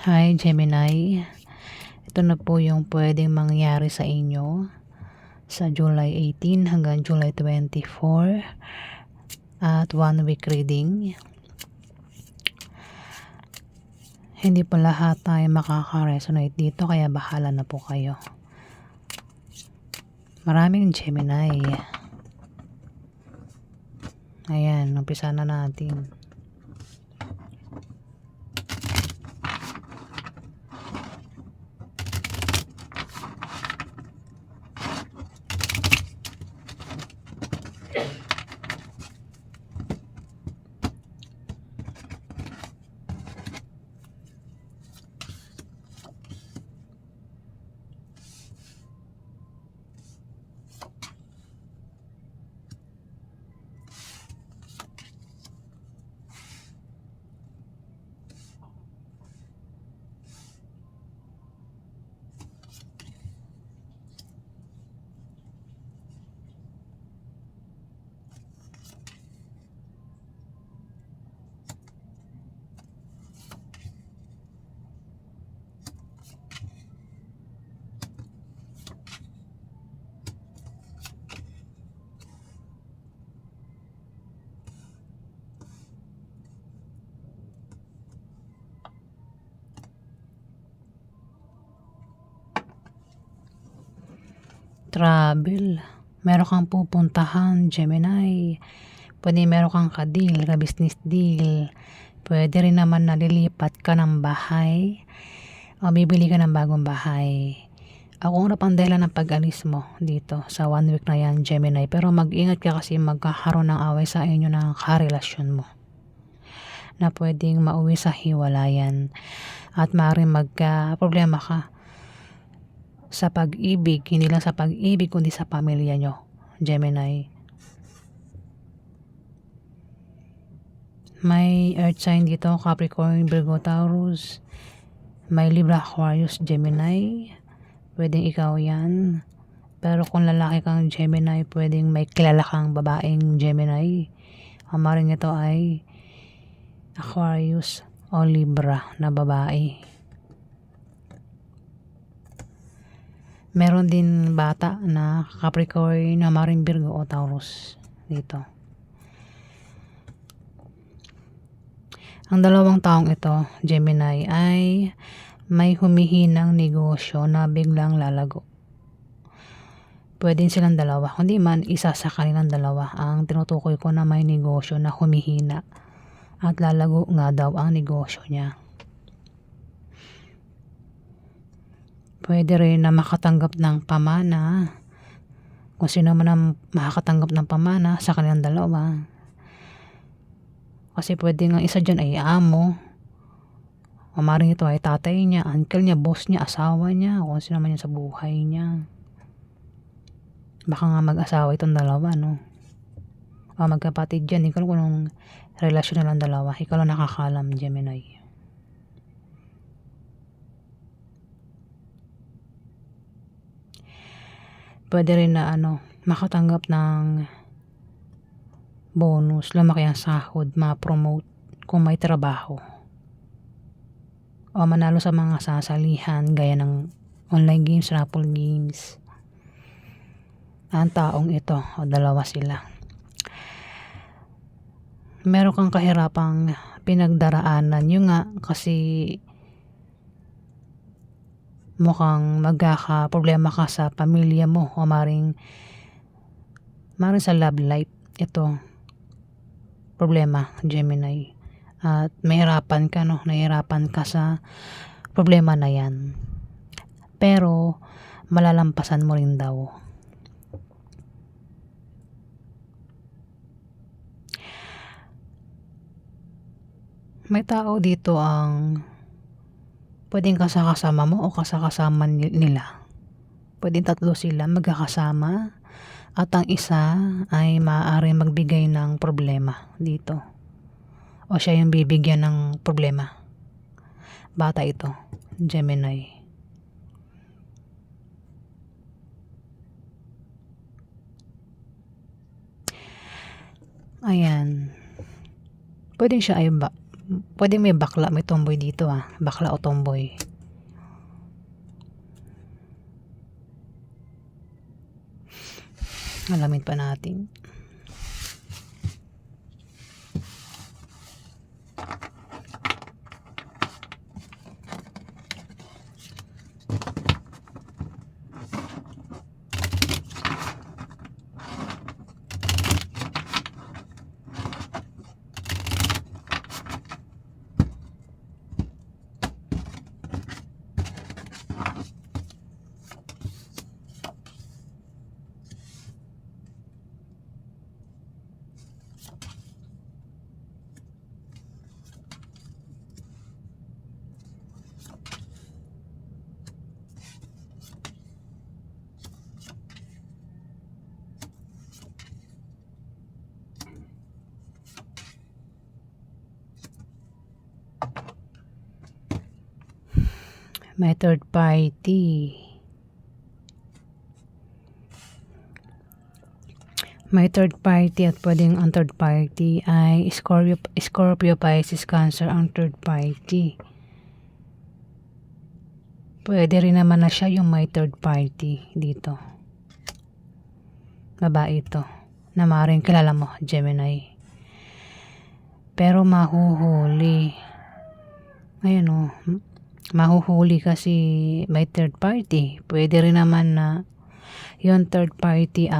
Hi Gemini, ito na po yung pwedeng mangyari sa inyo sa July 18 hanggang July 24 at 1 week reading. Hindi po lahat tayo makaka-resonate dito kaya bahala na po kayo. Maraming Gemini. Ayan, umpisa na natin. Travel. Meron kang pupuntahan, Gemini. Pwede meron kang ka-deal, ka-business deal. Pwede rin naman nalilipat ka ng bahay o bibili ka ng bagong bahay. Ako ang dahilan ng pag-alis mo dito sa 1 week na yan, Gemini. Pero mag-ingat ka kasi magkakaroon ng away sa inyo ng karelasyon mo na pwedeng mauwi sa hiwalayan at maaaring magka-problema ka sa pag-ibig, hindi lang sa pag-ibig kundi sa pamilya nyo, Gemini. May earth sign dito, Capricorn, Virgo, Taurus. May Libra, Aquarius, Gemini. Pwedeng ikaw yan. Pero kung lalaki kang Gemini, pwedeng may kilala kang babaeng Gemini. Ang maring ito ay Aquarius o Libra na babae. Meron din bata na Capricorn na maring Virgo o Taurus dito. Ang dalawang taong ito, Gemini, ay may humihinang negosyo na biglang lalago. Pwede silang dalawa, kundi man isa sa kanilang dalawa ang tinutukoy ko na may negosyo na humihina at lalago nga daw ang negosyo niya. Pwede rin na makatanggap ng pamana. Kung sino man ang makakatanggap ng pamana sa kanilang dalawa. Kasi pwede nga isa dyan ay amo. O maring ito ay tatay niya, uncle niya, boss niya, asawa niya, kung sino man yan sa buhay niya. Baka nga mag-asawa itong dalawa, no? O magkapatid dyan, ikaw kung anong relasyon nilang dalawa, ikaw lang nakakalam, Gemini. Pwede rin na makatanggap ng bonus, lumaki ang sahod, ma-promote kung may trabaho. O manalo sa mga sasalihan gaya ng online games, raffle games. Ang taong ito, o dalawa sila. Meron kang kahirapang pinagdaraanan. Yun nga, kasi mukhang magkaka-problema ka sa pamilya mo o maring sa love life. Ito, problema, Gemini. At mahirapan ka, no? Nahirapan ka sa problema na yan. Pero, malalampasan mo rin daw. May tao dito ang pwedeng kasama mo o kasama nila. Pwedeng tatlo sila magkakasama at ang isa ay maaaring magbigay ng problema dito. O siya yung bibigyan ng problema. Bata ito, Gemini. Ayan. Pwedeng siya ay Pwede may bakla, may tomboy dito bakla o tomboy. Alamin pa natin. May third party. May third party at pwedeng ang third party ay Scorpio, Pisces, Cancer ang third party. Pwede rin naman na siya yung may third party dito. Babae ito. Na maaaring kilala mo, Gemini. Pero mahuhuli. Ayun mahuhuli kasi may third party. Pwede rin naman na yung third party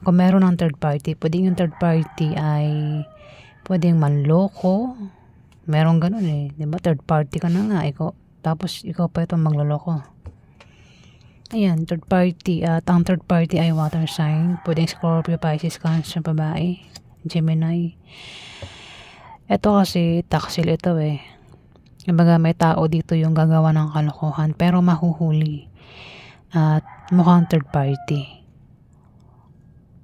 kung meron ng third party, pwedeng yung third party ay pwedeng manloko. Meron ganun diba? Third party ka na nga, tapos ikaw pa itong magloloko. Ayan, third party. At ang third party ay water sign. Pwedeng Scorpio, Pisces, Cancer, babae, Gemini. Ito kasi taksil ito Kumbaga may tao dito yung gagawa ng kalokohan pero mahuhuli. At mukhang third party.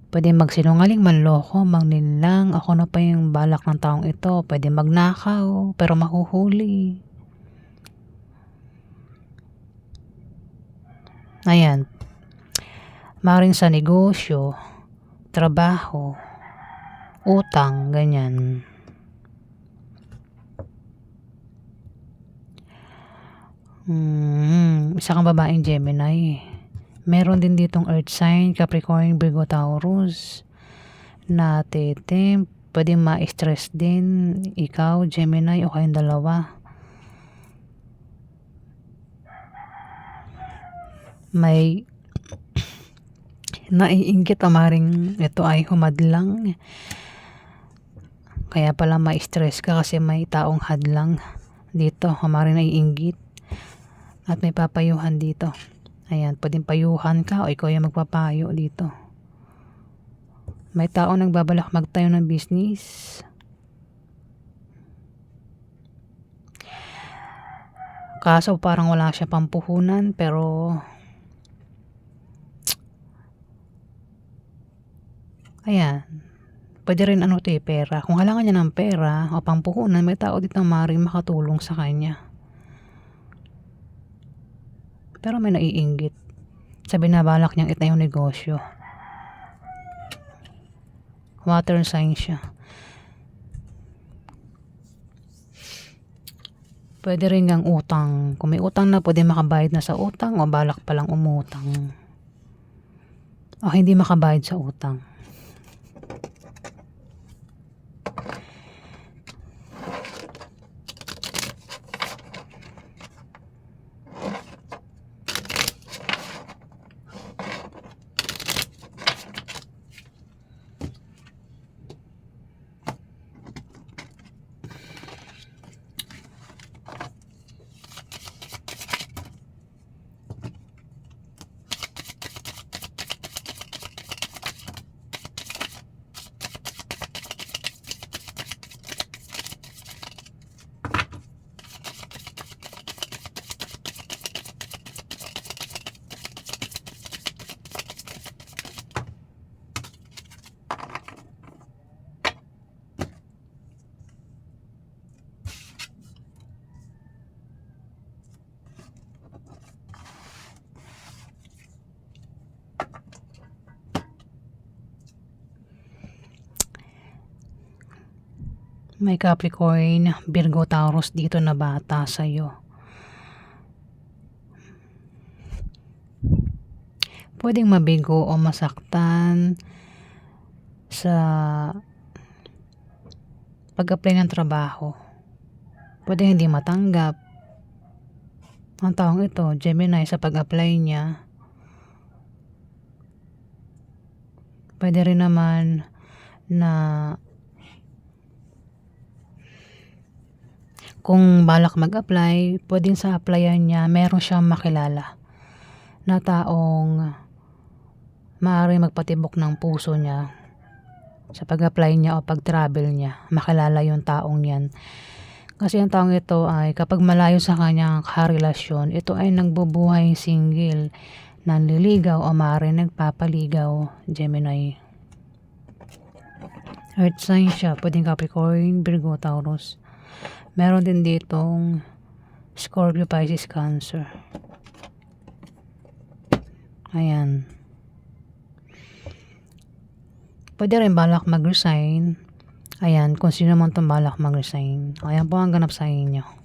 Pwede magsinungaling, manloko, manglinlang, ako na pa yung balak ng taong ito. Pwede magnakaw pero mahuhuli. Ayan. Maring sa negosyo, trabaho, utang, ganyan. Isa kang babaeng Gemini. Meron din ditong earth sign, Capricorn, Virgo, Taurus. Pwede ma-stress din ikaw, Gemini, o kayong dalawa. May naiinggit maring ito ay humadlang. Kaya pala ma-stress ka kasi may taong hadlang dito, maring naiinggit. At may papayuhan dito. Ayan, pwedeng payuhan ka o ikaw yung magpapayo dito. May tao nagbabalak magtayo ng business. Kaso parang wala siya pampuhunan pero ayan, pwede rin pera. Kung halangan niya ng pera o pampuhunan, may tao dito maring makatulong sa kanya. Pero may naiinggit. Sabi na balak niyang itayo yung negosyo. Water sign siya. Pwede rin ang utang. Kung may utang na, pwede makabayad na sa utang o balak palang umutang. O hindi makabayad sa utang. May Capricorn, Virgo, Taurus dito na bata sa'yo. Pwedeng mabigo o masaktan sa pag-apply ng trabaho. Pwedeng hindi matanggap ang taong ito, Gemini, sa pag-apply niya. Pwede rin naman na kung balak mag-apply, pwedeng sa applyan niya meron siyang makilala na taong maaaring magpatibok ng puso niya sa pag-apply niya o pag-travel niya. Makilala yung taong yan. Kasi ang taong ito ay kapag malayo sa kanyang karelasyon, ito ay nagbubuhay single, nanliligaw o maaaring nagpapaligaw, Gemini. Earth sign siya, pwedeng Capricorn, Virgo, Taurus. Meron din ditong Scorpio, Pisces, Cancer. Ayan. Pwede rin balak mag-resign. Ayan, kung sino man itong balak mag-resign. Ayan po ang ganap sa inyo.